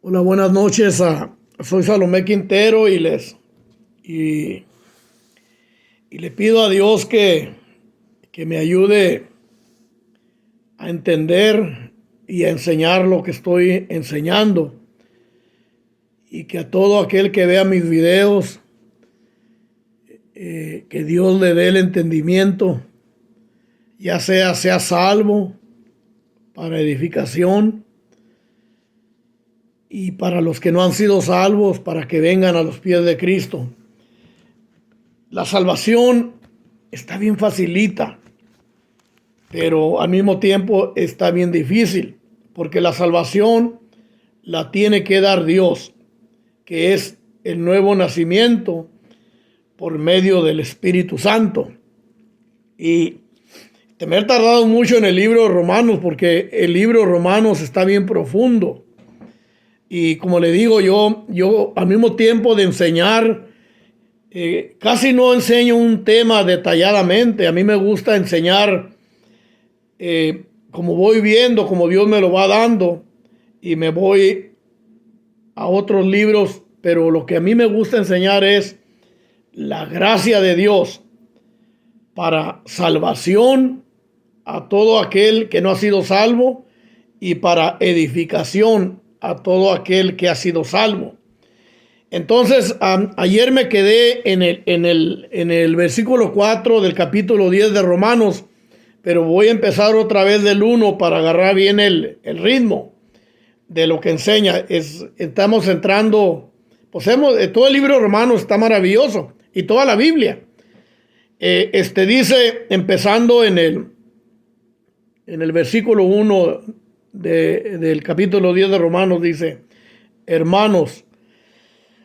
Hola, buenas noches. Soy Salomé Quintero y, y le pido a Dios que me ayude a entender y a enseñar lo que estoy enseñando, y que a todo aquel que vea mis videos, que Dios le dé el entendimiento, ya sea salvo para edificación, y para los que no han sido salvos, para que vengan a los pies de Cristo. La salvación está bien facilita, pero al mismo tiempo está bien difícil, porque la salvación la tiene que dar Dios, que es el nuevo nacimiento por medio del Espíritu Santo. Y me he tardado mucho en el libro de Romanos, porque el libro de Romanos está bien profundo. Y como le digo, yo al mismo tiempo de enseñar, casi no enseño un tema detalladamente. A mí me gusta enseñar como voy viendo, como Dios me lo va dando, y me voy a otros libros, pero lo que a mí me gusta enseñar es la gracia de Dios para salvación a todo aquel que no ha sido salvo, y para edificación a todo aquel que ha sido salvo. Entonces, ayer me quedé en el versículo 4 del capítulo 10 de Romanos, pero voy a empezar otra vez del 1 para agarrar bien el ritmo de lo que enseña. Estamos entrando, pues todo el libro de Romanos está maravilloso, y toda la Biblia. Dice, empezando en el versículo 1 del capítulo 10 de Romanos, dice: hermanos,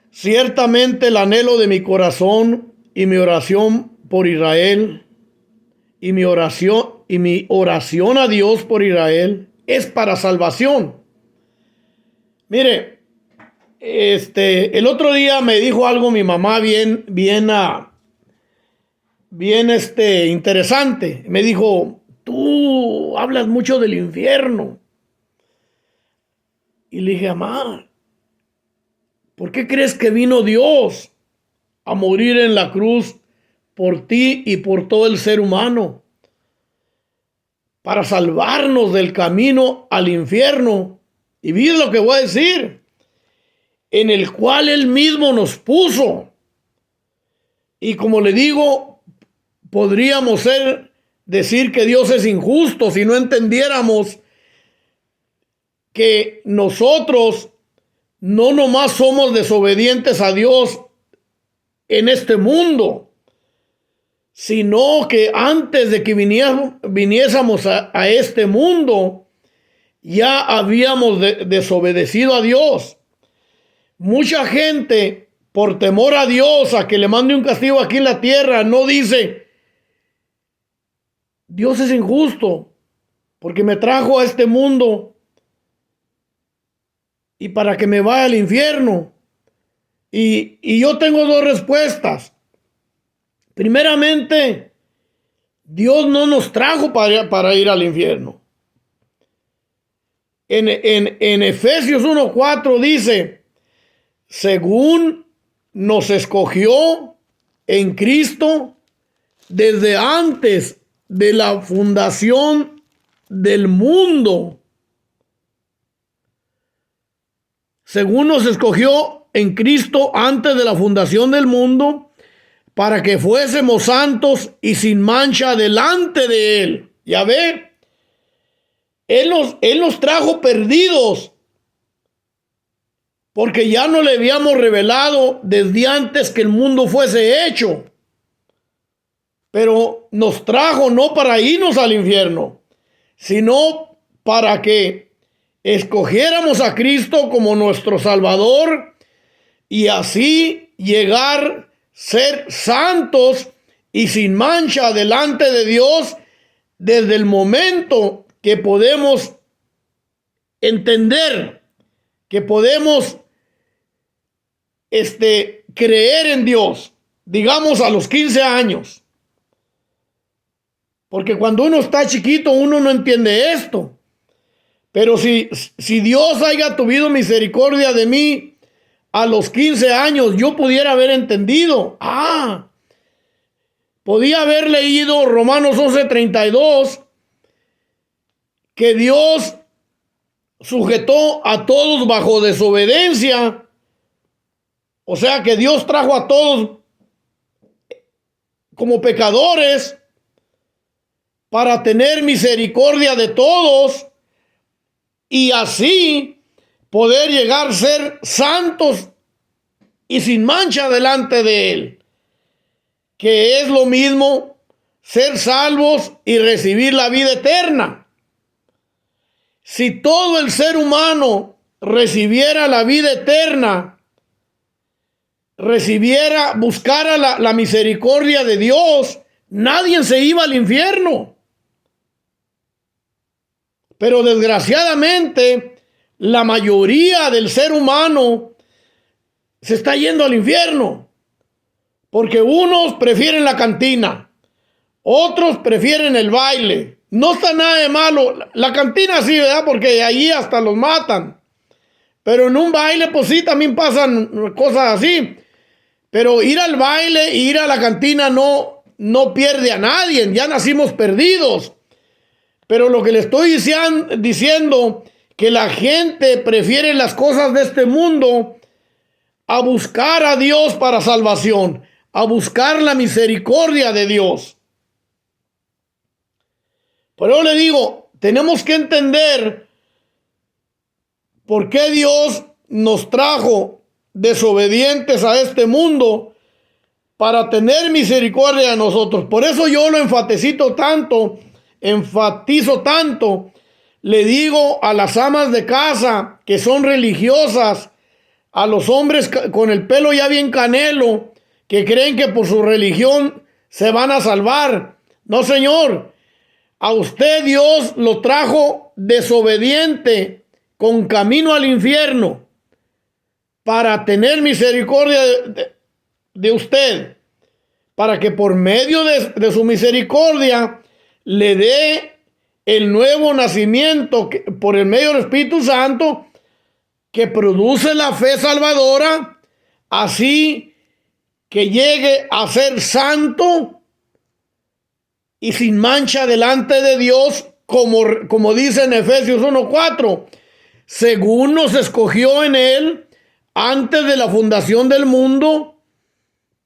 ciertamente el anhelo de mi corazón y mi oración por Israel, y mi oración a Dios por Israel es para salvación. Mire, el otro día me dijo algo mi mamá bien interesante. Me dijo: tú hablas mucho del infierno. Y le dije: mamá, ¿por qué crees que vino Dios a morir en la cruz por ti y por todo el ser humano? Para salvarnos del camino al infierno. Y mire lo que voy a decir: en el cual Él mismo nos puso. Y como le digo, podríamos decir que Dios es injusto si no entendiéramos que nosotros no nomás somos desobedientes a Dios en este mundo, sino que antes de que viniésemos a este mundo, ya habíamos desobedecido a Dios. Mucha gente, por temor a Dios, a que le mande un castigo aquí en la tierra, no dice: Dios es injusto porque me trajo a este mundo y para que me vaya al infierno. Y yo tengo dos respuestas. Primeramente, Dios no nos trajo para ir al infierno. En Efesios 1:4 dice: según nos escogió en Cristo desde antes de la fundación del mundo. Según nos escogió en Cristo antes de la fundación del mundo, para que fuésemos santos y sin mancha delante de Él. Ya ve, Él nos trajo perdidos, porque ya no le habíamos revelado desde antes que el mundo fuese hecho. Pero nos trajo no para irnos al infierno, sino para que escogiéramos a Cristo como nuestro Salvador, y así llegar a ser santos y sin mancha delante de Dios desde el momento que podemos entender, que podemos creer en Dios, digamos a los 15 años. Porque cuando uno está chiquito, uno no entiende esto. Pero si Dios haya tenido misericordia de mí a los 15 años, yo pudiera haber entendido. Podía haber leído Romanos 11:32, que Dios sujetó a todos bajo desobediencia. O sea que Dios trajo a todos como pecadores para tener misericordia de todos y así poder llegar a ser santos y sin mancha delante de Él, que es lo mismo ser salvos y recibir la vida eterna. Si todo el ser humano recibiera la vida eterna, buscara la misericordia de Dios, nadie se iba al infierno. Pero desgraciadamente, la mayoría del ser humano se está yendo al infierno. Porque unos prefieren la cantina, otros prefieren el baile. No está nada de malo. La cantina sí, ¿verdad? Porque allí hasta los matan. Pero en un baile, pues sí, también pasan cosas así. Pero ir al baile e ir a la cantina no pierde a nadie. Ya nacimos perdidos. Pero lo que le estoy diciendo, que la gente prefiere las cosas de este mundo a buscar a Dios para salvación, a buscar la misericordia de Dios. Por eso le digo, tenemos que entender por qué Dios nos trajo desobedientes a este mundo para tener misericordia de nosotros. Por eso yo lo enfatizo tanto, le digo a las amas de casa que son religiosas, a los hombres con el pelo ya bien canelo, que creen que por su religión se van a salvar. No, señor. A usted Dios lo trajo desobediente, con camino al infierno, para tener misericordia de usted, para que por medio de su misericordia le dé el nuevo nacimiento por el medio del Espíritu Santo, que produce la fe salvadora, así que llegue a ser santo y sin mancha delante de Dios, como dice en Efesios 1:4, según nos escogió en Él antes de la fundación del mundo,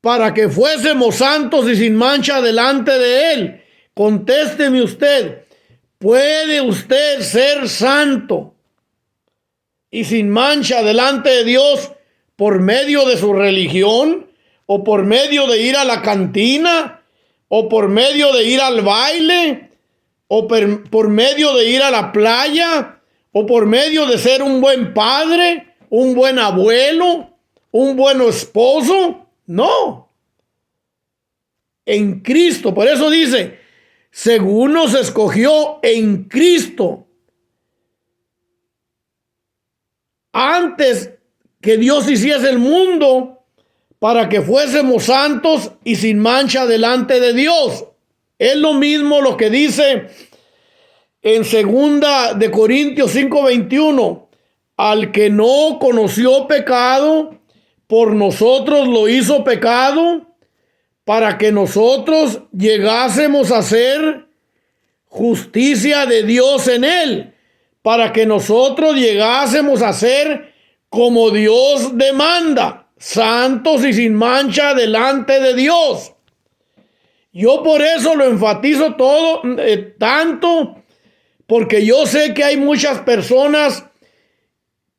para que fuésemos santos y sin mancha delante de Él. Contésteme usted, ¿puede usted ser santo y sin mancha delante de Dios por medio de su religión, o por medio de ir a la cantina, o por medio de ir al baile, o por medio de ir a la playa, o por medio de ser un buen padre, un buen abuelo, un buen esposo? No. En Cristo, por eso dice, según nos escogió en Cristo, antes que Dios hiciese el mundo, para que fuésemos santos y sin mancha delante de Dios. Es lo mismo lo que dice en 2 de Corintios 5:21, al que no conoció pecado, por nosotros lo hizo pecado, para que nosotros llegásemos a ser justicia de Dios en él, para que nosotros llegásemos a ser como Dios demanda, santos y sin mancha delante de Dios. Yo por eso lo enfatizo todo, tanto, porque yo sé que hay muchas personas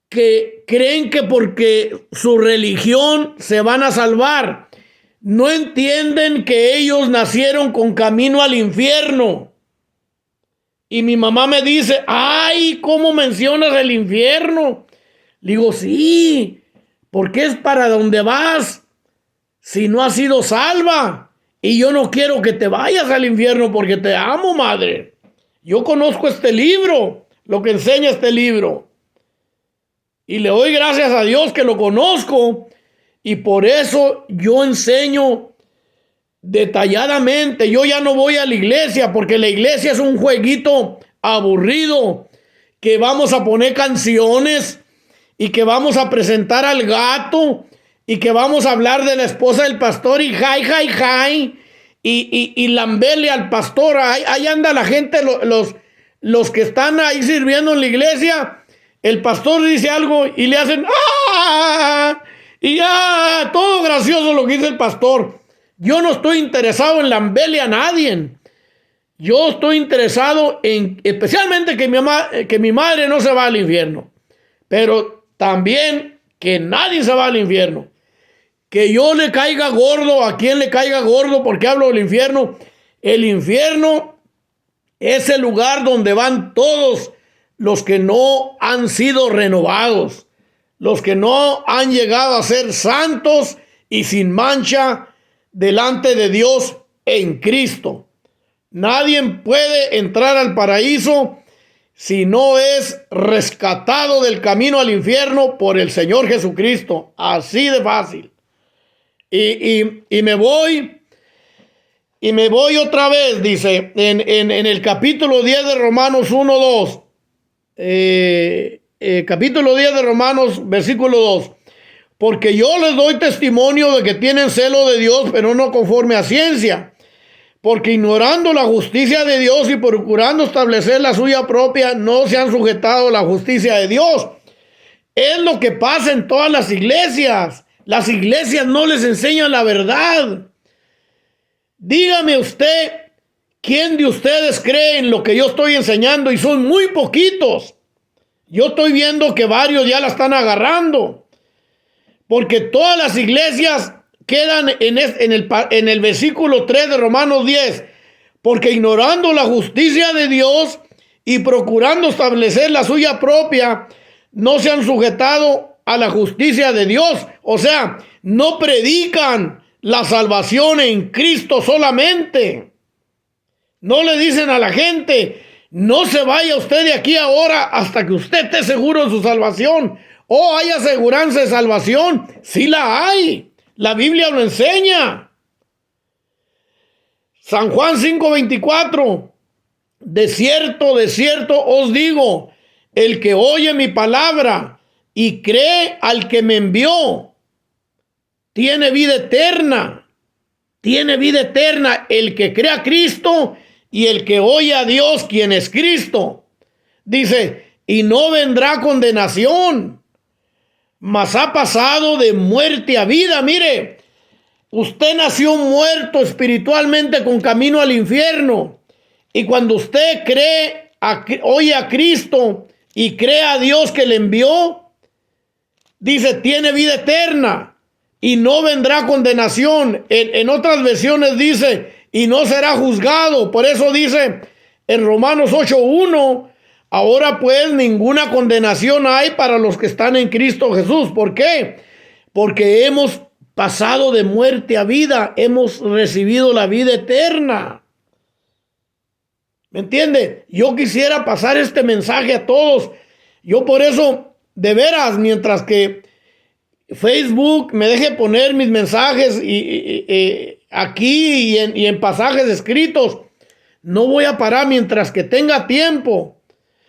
que creen que porque su religión se van a salvar. No entienden que ellos nacieron con camino al infierno. Y mi mamá me dice, ay, ¿cómo mencionas el infierno? Le digo, sí, porque es para donde vas si no has sido salva. Y yo no quiero que te vayas al infierno porque te amo, madre. Yo conozco este libro, lo que enseña este libro. Y le doy gracias a Dios que lo conozco. Y por eso yo enseño detalladamente. Yo ya no voy a la iglesia porque la iglesia es un jueguito aburrido que vamos a poner canciones y que vamos a presentar al gato y que vamos a hablar de la esposa del pastor y y lamberle al pastor. Ahí anda la gente, los que están ahí sirviendo en la iglesia. El pastor dice algo y le hacen ¡ah! Y ya, todo gracioso lo que dice el pastor. Yo no estoy interesado en lamberle a nadie. Yo estoy interesado en, especialmente que mi madre no se va al infierno. Pero también que nadie se va al infierno. Que yo le caiga gordo, a quien le caiga gordo, porque hablo del infierno. El infierno es el lugar donde van todos los que no han sido renovados, los que no han llegado a ser santos y sin mancha delante de Dios en Cristo. Nadie puede entrar al paraíso si no es rescatado del camino al infierno por el Señor Jesucristo. Así de fácil. Y me voy otra vez, dice, en el capítulo 10 de Romanos 1:2. Capítulo 10 de Romanos, versículo 2. Porque yo les doy testimonio de que tienen celo de Dios, pero no conforme a ciencia. Porque ignorando la justicia de Dios y procurando establecer la suya propia, no se han sujetado a la justicia de Dios. Es lo que pasa en todas las iglesias. Las iglesias no les enseñan la verdad. Dígame usted, ¿quién de ustedes cree en lo que yo estoy enseñando? Y son muy poquitos. Yo estoy viendo que varios ya la están agarrando. Porque todas las iglesias quedan en el versículo 3 de Romanos 10. Porque ignorando la justicia de Dios y procurando establecer la suya propia, no se han sujetado a la justicia de Dios. O sea, no predican la salvación en Cristo solamente. No le dicen a la gente, no se vaya usted de aquí ahora hasta que usted esté seguro de su salvación. ¿O hay aseguranza de salvación? Sí la hay. La Biblia lo enseña. San Juan 5:24. De cierto os digo, el que oye mi palabra y cree al que me envió, tiene vida eterna. Tiene vida eterna el que cree a Cristo y el que oye a Dios, quien es Cristo. Dice, y no vendrá condenación, mas ha pasado de muerte a vida. Mire, usted nació muerto espiritualmente con camino al infierno. Y cuando usted oye a Cristo y cree a Dios que le envió, dice, tiene vida eterna y no vendrá condenación. En otras versiones dice, y no será juzgado. Por eso dice en Romanos 8:1, ahora pues ninguna condenación hay para los que están en Cristo Jesús. ¿Por qué? Porque hemos pasado de muerte a vida, hemos recibido la vida eterna. ¿Me entiende? Yo quisiera pasar este mensaje a todos. Yo por eso, de veras, mientras que Facebook me deje poner mis mensajes aquí y en pasajes escritos, no voy a parar mientras que tenga tiempo.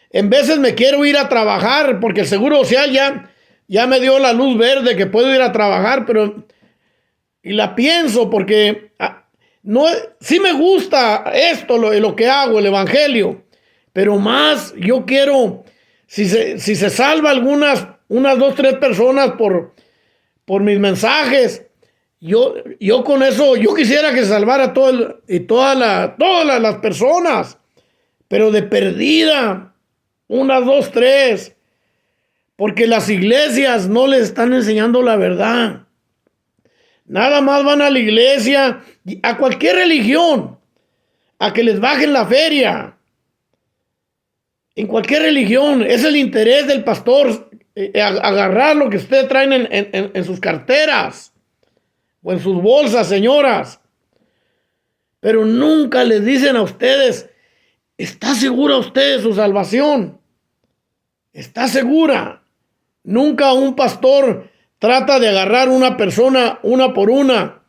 En veces me quiero ir a trabajar porque el Seguro Social ya me dio la luz verde que puedo ir a trabajar, pero y la pienso porque no, sí me gusta esto, lo que hago, el evangelio, pero más yo quiero, si se salva unas 2, 3 personas por mis mensajes, yo con eso, yo quisiera que se salvara todas las personas, pero de perdida, 1, 2, 3, porque las iglesias no les están enseñando la verdad. Nada más van a la iglesia, a cualquier religión, a que les bajen la feria. En cualquier religión, es el interés del pastor agarrar lo que ustedes traen en sus carteras o en sus bolsas, señoras. Pero nunca les dicen a ustedes, ¿está segura usted de su salvación? ¿Está segura? Nunca un pastor trata de agarrar una persona una por una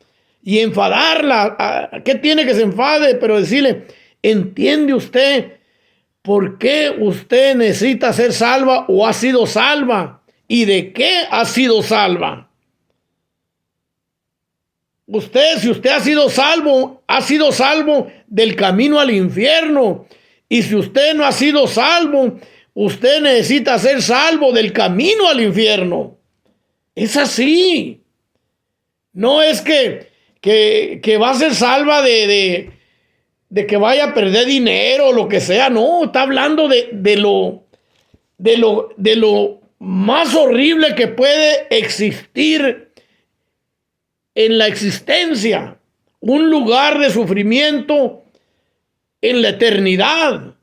y enfadarla. ¿Qué tiene que se enfade? Pero decirle, ¿entiende usted ¿por qué usted necesita ser salva o ha sido salva? ¿Y de qué ha sido salva? Si usted ha sido salvo del camino al infierno. Y si usted no ha sido salvo, usted necesita ser salvo del camino al infierno. Es así. No es que va a ser salva de que vaya a perder dinero o lo que sea. No, está hablando de lo más horrible que puede existir en la existencia. Un lugar de sufrimiento en la eternidad.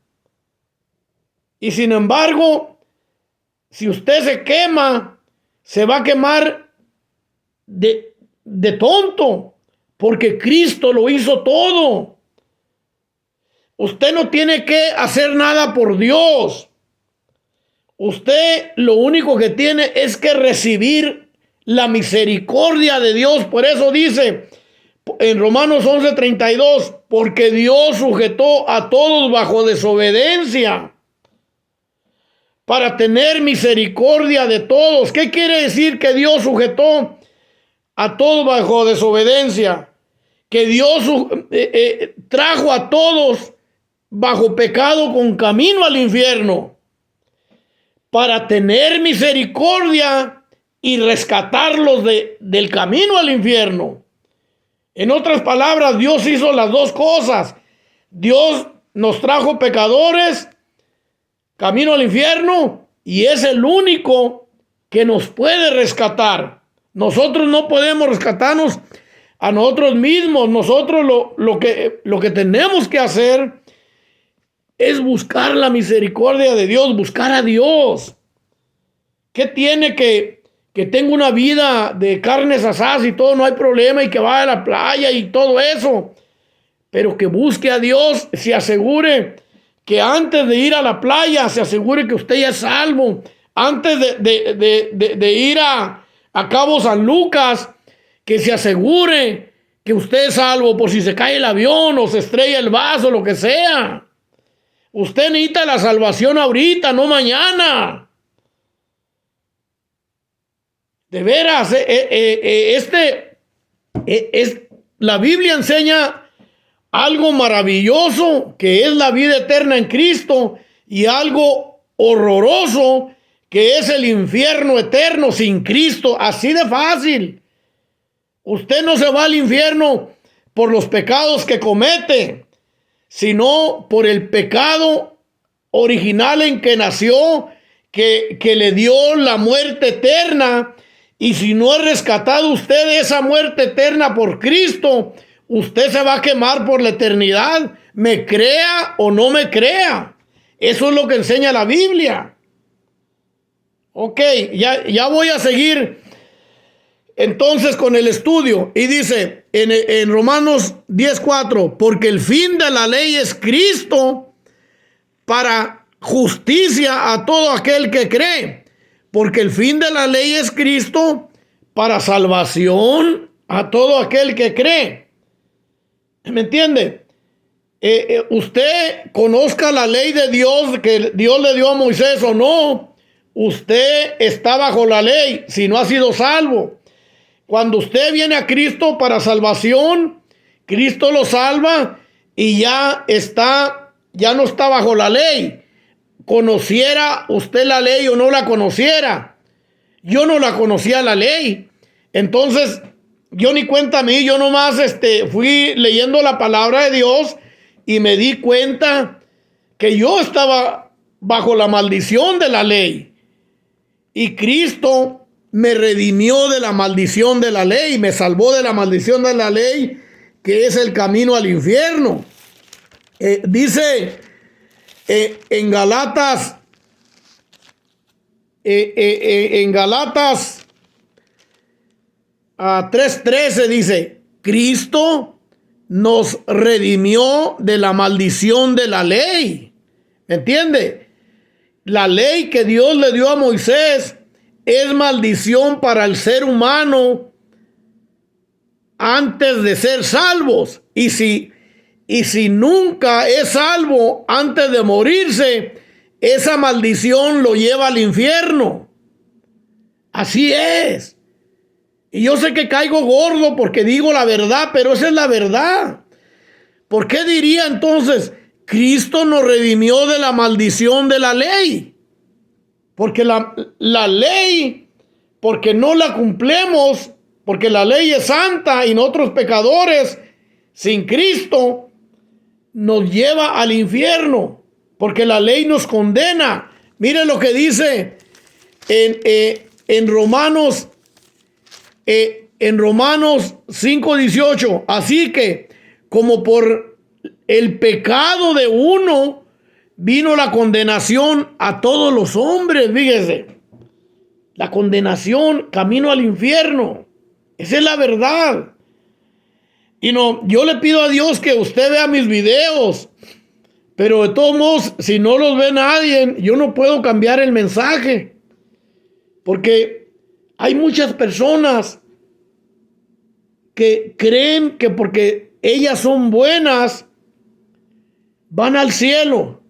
Y sin embargo, si usted se quema, se va a quemar de tonto, porque Cristo lo hizo todo. Usted no tiene que hacer nada por Dios. Usted lo único que tiene es que recibir la misericordia de Dios. Por eso dice en Romanos 11:32, porque Dios sujetó a todos bajo desobediencia para tener misericordia de todos. ¿Qué quiere decir que Dios sujetó a todos bajo desobediencia? Que Dios trajo a todos bajo pecado con camino al infierno para tener misericordia y rescatarlos del camino al infierno. En otras palabras, Dios hizo las dos cosas. Dios nos trajo pecadores camino al infierno y es el único que nos puede rescatar. Nosotros no podemos rescatarnos a nosotros mismos. Nosotros lo que tenemos que hacer es buscar la misericordia de Dios, buscar a Dios. ¿Qué tiene que tenga una vida de carnes asadas y todo, no hay problema, y que vaya a la playa y todo eso? Pero que busque a Dios, se asegure que antes de ir a la playa, se asegure que usted ya es salvo. Antes de ir a Cabo San Lucas, que se asegure que usted es salvo por si se cae el avión o se estrella el vaso, lo que sea. Usted necesita la salvación ahorita, no mañana. De veras, la Biblia enseña algo maravilloso que es la vida eterna en Cristo y algo horroroso que es el infierno eterno sin Cristo. Así de fácil. Usted no se va al infierno por los pecados que comete, sino por el pecado original en que nació, que le dio la muerte eterna. Y si no es rescatado usted de esa muerte eterna por Cristo, usted se va a quemar por la eternidad, me crea o no me crea. Eso es lo que enseña la Biblia. Ok, ya voy a seguir entonces con el estudio. Y dice en Romanos 10:4, porque el fin de la ley es Cristo para justicia a todo aquel que cree. Porque el fin de la ley es Cristo para salvación a todo aquel que cree. ¿Me entiende? Usted conozca la ley de Dios que Dios le dio a Moisés o no, usted está bajo la ley si no ha sido salvo. Cuando usted viene a Cristo para salvación, Cristo lo salva y ya no está bajo la ley. Conociera usted la ley o no la conociera. Yo no la conocía la ley. Entonces, yo ni cuenta a mí, yo nomás fui leyendo la palabra de Dios y me di cuenta que yo estaba bajo la maldición de la ley. Y Cristo me redimió de la maldición de la ley, me salvó de la maldición de la ley, que es el camino al infierno. Dice en Galatas 3:13 dice, Cristo nos redimió de la maldición de la ley. ¿Me entiende? La ley que Dios le dio a Moisés es maldición para el ser humano antes de ser salvos. Y si Y si nunca es salvo antes de morirse, esa maldición lo lleva al infierno. Así es. Y yo sé que caigo gordo porque digo la verdad, pero esa es la verdad. ¿Por qué diría entonces, Cristo nos redimió de la maldición de la ley? Porque la ley, porque no la cumplimos, porque la ley es santa y nosotros pecadores, sin Cristo, nos lleva al infierno, porque la ley nos condena. Mire lo que dice en Romanos 5:18. Así que, como por el pecado de uno vino la condenación a todos los hombres, fíjese, la condenación, camino al infierno. Esa es la verdad. Y no, yo le pido a Dios que usted vea mis videos, pero de todos modos, si no los ve nadie, yo no puedo cambiar el mensaje, porque hay muchas personas que creen que porque ellas son buenas, van al cielo.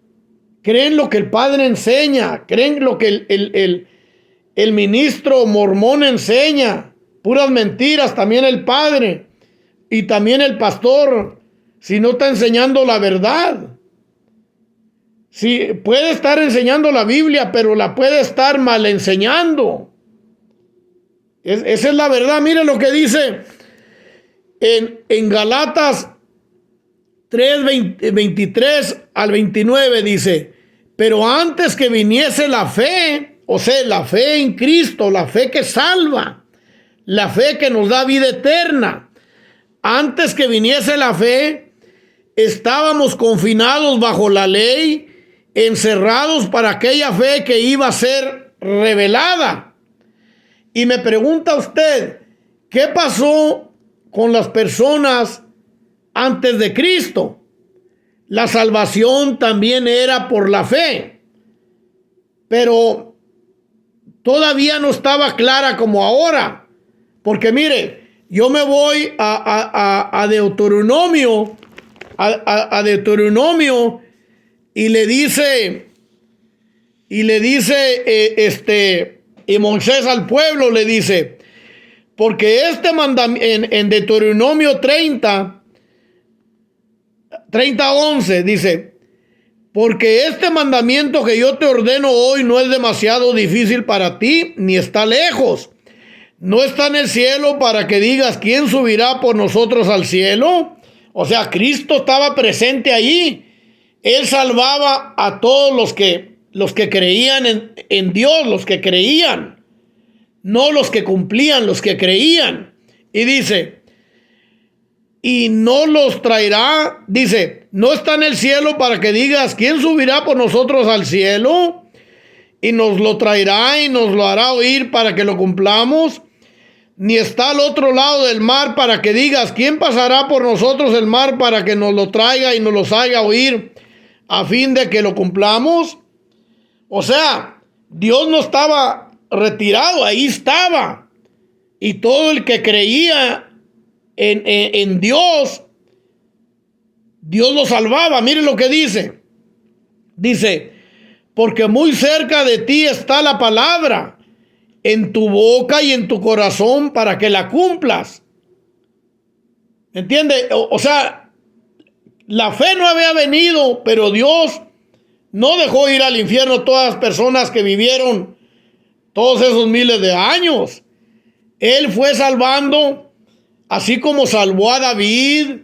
Creen lo que el padre enseña, creen lo que el ministro mormón enseña, puras mentiras, también el padre y también el pastor, si no está enseñando la verdad. Si puede estar enseñando la Biblia, pero la puede estar mal enseñando. Esa es la verdad. Mire lo que dice en Galatas 3, 23 al 29, dice: pero antes que viniese la fe, o sea, la fe en Cristo, la fe que salva, la fe que nos da vida eterna, antes que viniese la fe, estábamos confinados bajo la ley, encerrados para aquella fe que iba a ser revelada. Y me pregunta usted, ¿qué pasó con las personas antes de Cristo? La salvación también era por la fe, pero todavía no estaba clara como ahora. Porque mire, yo me voy a Deuteronomio, a Deuteronomio, y le dice y Moisés al pueblo le dice, porque este mandamiento, en Deuteronomio 30:11 dice, porque este mandamiento que yo te ordeno hoy no es demasiado difícil para ti, ni está lejos. No está en el cielo para que digas, ¿quién subirá por nosotros al cielo? O sea, Cristo estaba presente allí. Él salvaba a todos los que creían en Dios, los que creían. No los que cumplían, los que creían. Y dice, y no los traerá, dice, no está en el cielo para que digas, ¿quién subirá por nosotros al cielo? Y nos lo traerá y nos lo hará oír para que lo cumplamos. Ni está al otro lado del mar para que digas, ¿quién pasará por nosotros el mar para que nos lo traiga y nos los haga oír a fin de que lo cumplamos? O sea, Dios no estaba retirado, ahí estaba. Y todo el que creía en Dios, Dios lo salvaba. Miren lo que dice. Dice, porque muy cerca de ti está la palabra, en tu boca y en tu corazón, para que la cumplas. ¿Entiende? O sea, la fe no había venido, pero Dios no dejó ir al infierno todas las personas que vivieron todos esos miles de años. Él fue salvando, así como salvó a David,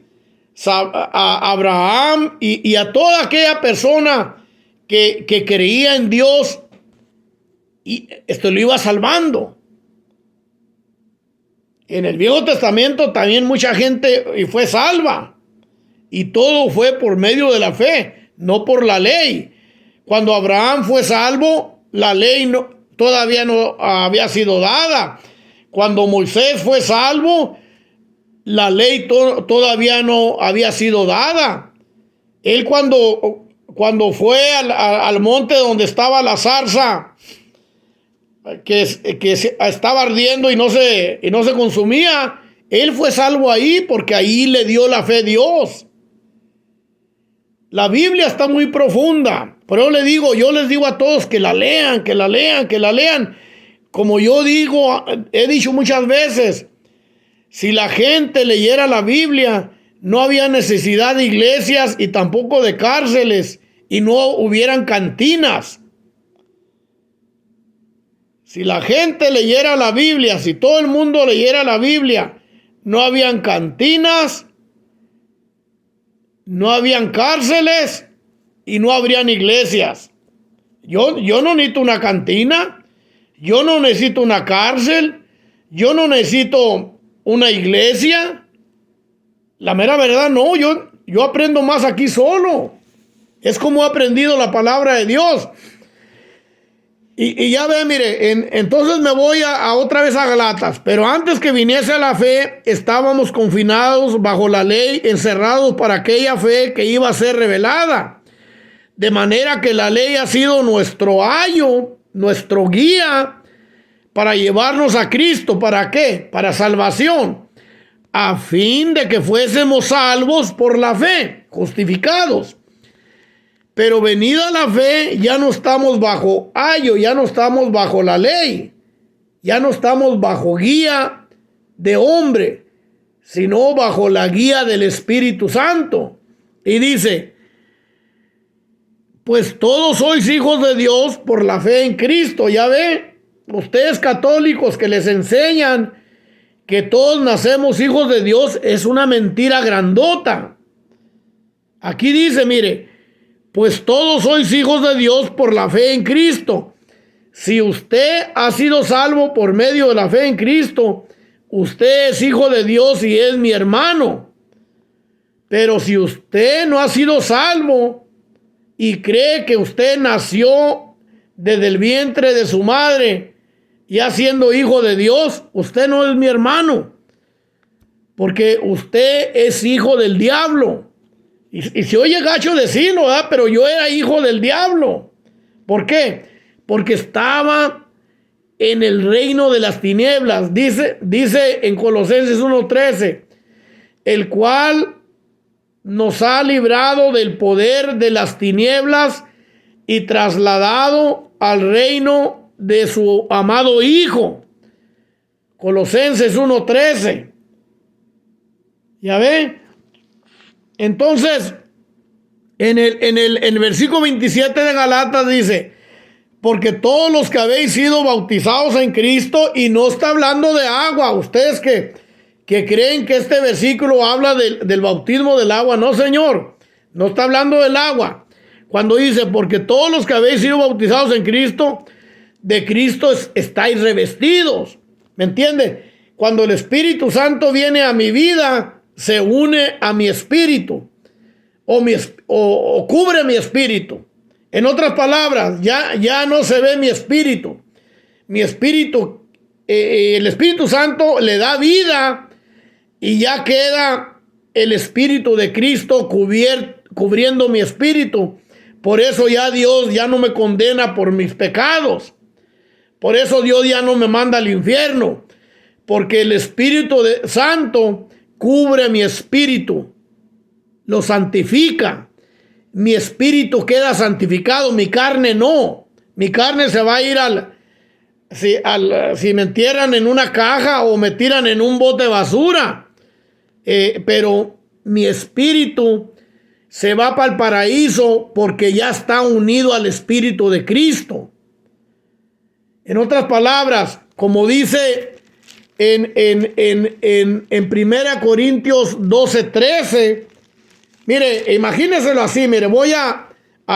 a Abraham y a toda aquella persona que creía en Dios, y esto lo iba salvando. En el Viejo Testamento también mucha gente fue salva, y todo fue por medio de la fe, no por la ley. Cuando Abraham fue salvo, la ley todavía no había sido dada. Cuando Moisés fue salvo, la ley todavía no había sido dada. Él cuando fue al monte donde estaba la zarza, que estaba ardiendo y no se consumía, él fue salvo ahí porque ahí le dio la fe Dios. La Biblia está muy profunda. Pero yo les digo a todos que la lean, que la lean, que la lean. Como yo digo, he dicho muchas veces, si la gente leyera la Biblia, no había necesidad de iglesias y tampoco de cárceles y no hubieran cantinas. Si la gente leyera la Biblia, si todo el mundo leyera la Biblia, no habían cantinas, no habían cárceles y no habrían iglesias. Yo no necesito una cantina, yo no necesito una cárcel, yo no necesito una iglesia. La mera verdad, no, yo aprendo más aquí solo. Es como he aprendido la palabra de Dios. Y ya ve, mire, entonces me voy a otra vez a Galatas. Pero antes que viniese a la fe, estábamos confinados bajo la ley, encerrados para aquella fe que iba a ser revelada. De manera que la ley ha sido nuestro ayo, nuestro guía para llevarnos a Cristo. ¿Para qué? Para salvación. A fin de que fuésemos salvos por la fe, justificados. Pero venida la fe, ya no estamos bajo ayo, ya no estamos bajo la ley, ya no estamos bajo guía de hombre, sino bajo la guía del Espíritu Santo. Y dice, pues todos sois hijos de Dios por la fe en Cristo. Ya ve, ustedes católicos que les enseñan que todos nacemos hijos de Dios, es una mentira grandota. Aquí dice, mire, pues todos sois hijos de Dios por la fe en Cristo. Si usted ha sido salvo por medio de la fe en Cristo, usted es hijo de Dios y es mi hermano. Pero si usted no ha sido salvo y cree que usted nació desde el vientre de su madre, ya siendo hijo de Dios, usted no es mi hermano. Porque usted es hijo del diablo. Y se oye gacho decirlo, ¿verdad? Pero yo era hijo del diablo. ¿Por qué? Porque estaba en el reino de las tinieblas. Dice en Colosenses 1:13, el cual nos ha librado del poder de las tinieblas y trasladado al reino de su amado Hijo. Colosenses 1:13. ¿Ya ven? Entonces, en el versículo 27 de Galatas dice, porque todos los que habéis sido bautizados en Cristo, y no está hablando de agua, ustedes que creen que este versículo habla del bautismo del agua, no señor, no está hablando del agua. Cuando dice, porque todos los que habéis sido bautizados en Cristo, de Cristo estáis revestidos, ¿me entiende? Cuando el Espíritu Santo viene a mi vida, se une a mi espíritu o cubre mi espíritu. En otras palabras, ya no se ve mi espíritu. Mi espíritu, el Espíritu Santo le da vida y ya queda el Espíritu de Cristo cubriendo mi espíritu. Por eso ya Dios ya no me condena por mis pecados. Por eso Dios ya no me manda al infierno. Porque el Espíritu Santo cubre mi espíritu, lo santifica. Mi espíritu queda santificado, mi carne no. Mi carne se va a ir si me entierran en una caja o me tiran en un bote de basura. Pero mi espíritu se va para el paraíso porque ya está unido al Espíritu de Cristo. En otras palabras, como dice en 1 Corintios 12:13, mire, imagínenselo así, mire, voy a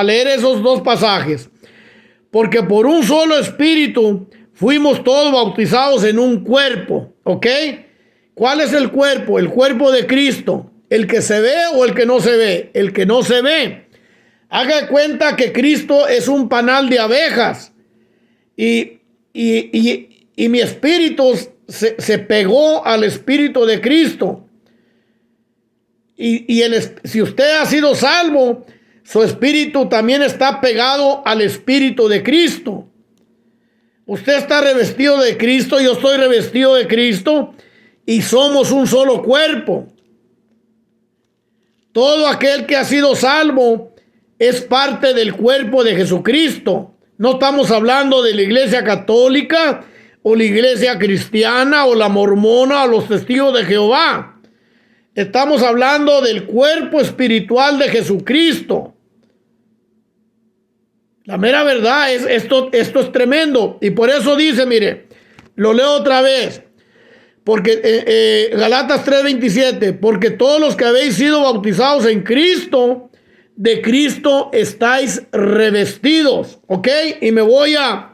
leer esos dos pasajes. Porque por un solo espíritu fuimos todos bautizados en un cuerpo, ¿ok? ¿Cuál es el cuerpo? El cuerpo de Cristo. ¿El que se ve o el que no se ve? El que no se ve. Haga cuenta que Cristo es un panal de abejas y mi espíritu se pegó al Espíritu de Cristo. Si usted ha sido salvo, su espíritu también está pegado al Espíritu de Cristo. Usted está revestido de Cristo, yo estoy revestido de Cristo y somos un solo cuerpo. Todo aquel que ha sido salvo es parte del cuerpo de Jesucristo. No estamos hablando de la iglesia católica o la iglesia cristiana o la mormona o los testigos de Jehová. Estamos hablando del cuerpo espiritual de Jesucristo. La mera verdad es esto es tremendo. Y por eso dice, mire, lo leo otra vez. Porque Galatas 3:27, porque todos los que habéis sido bautizados en Cristo, de Cristo estáis revestidos. ¿Ok? Y me voy a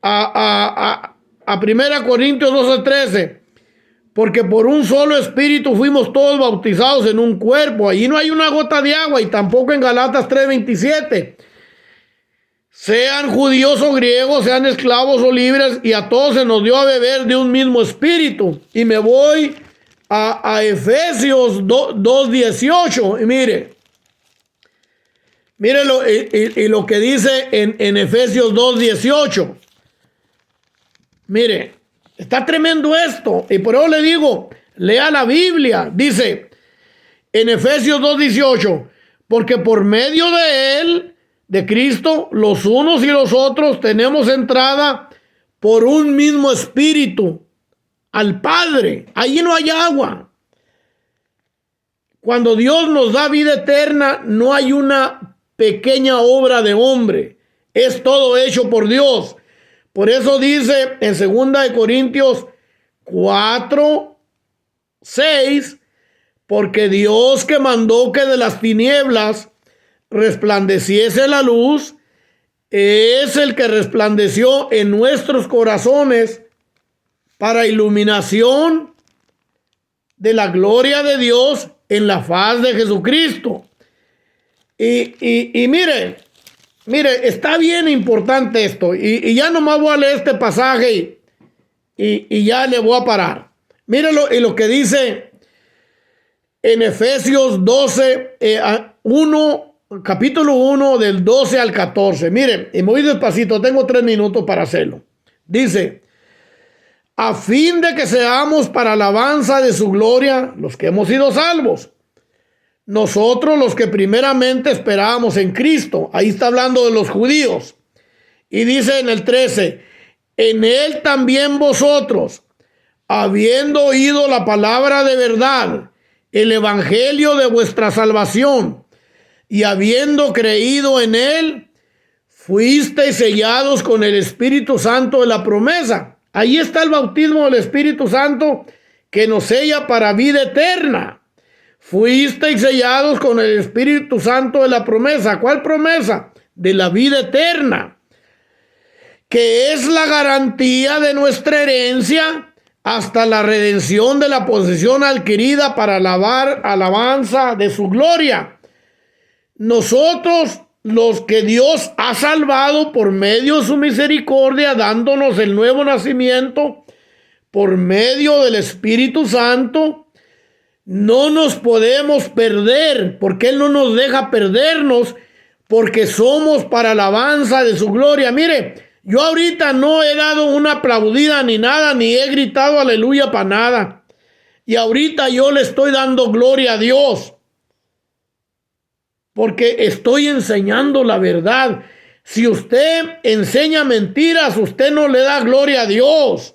1 Corintios 12:13. Porque por un solo espíritu fuimos todos bautizados en un cuerpo. Allí no hay una gota de agua, y tampoco en Galatas 3:27. Sean judíos o griegos, sean esclavos o libres, y a todos se nos dio a beber de un mismo espíritu. Y me voy a Efesios 2:18. Y mire lo que dice en Efesios 2:18. Mire, está tremendo esto. Y por eso le digo, lea la Biblia. Dice en Efesios 2:18, porque por medio de él, de Cristo, los unos y los otros tenemos entrada por un mismo espíritu al Padre. Allí no hay agua. Cuando Dios nos da vida eterna, no hay una pequeña obra de hombre. Es todo hecho por Dios. Por eso dice en 2 Corintios 4:6, porque Dios, que mandó que de las tinieblas resplandeciese la luz, es el que resplandeció en nuestros corazones para iluminación de la gloria de Dios en la faz de Jesucristo. Y mire, está bien importante esto. Y ya nomás voy a leer este pasaje y ya le voy a parar. Mírelo, y lo que dice en Efesios 1, capítulo 1, del 12 al 14. Miren, y me voy despacito, tengo 3 minutos para hacerlo. Dice, a fin de que seamos para alabanza de su gloria los que hemos sido salvos. Nosotros los que primeramente esperábamos en Cristo. Ahí está hablando de los judíos. Y dice en el 13, en él también vosotros, habiendo oído la palabra de verdad, el evangelio de vuestra salvación, y habiendo creído en él, fuisteis sellados con el Espíritu Santo de la promesa. Ahí está el bautismo del Espíritu Santo que nos sella para vida eterna. Fuisteis sellados con el Espíritu Santo de la promesa. ¿Cuál promesa? De la vida eterna, que es la garantía de nuestra herencia hasta la redención de la posesión adquirida para alabanza de su gloria. Nosotros, los que Dios ha salvado por medio de su misericordia, dándonos el nuevo nacimiento por medio del Espíritu Santo, no nos podemos perder, porque Él no nos deja perdernos, porque somos para alabanza de su gloria. Mire, yo ahorita no he dado una aplaudida ni nada, ni he gritado aleluya para nada. Y ahorita yo le estoy dando gloria a Dios, porque estoy enseñando la verdad. Si usted enseña mentiras, usted no le da gloria a Dios.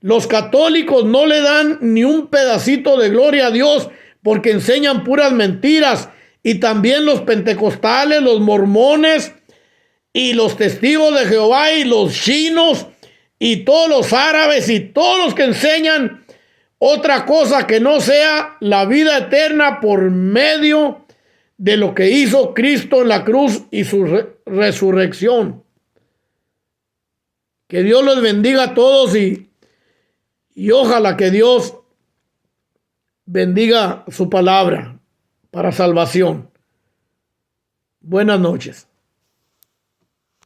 Los católicos no le dan ni un pedacito de gloria a Dios porque enseñan puras mentiras. Y también los pentecostales, los mormones y los testigos de Jehová y los chinos y todos los árabes y todos los que enseñan otra cosa que no sea la vida eterna por medio de lo que hizo Cristo en la cruz y su resurrección. Que Dios los bendiga a todos y ojalá que Dios bendiga su palabra para salvación. Buenas noches.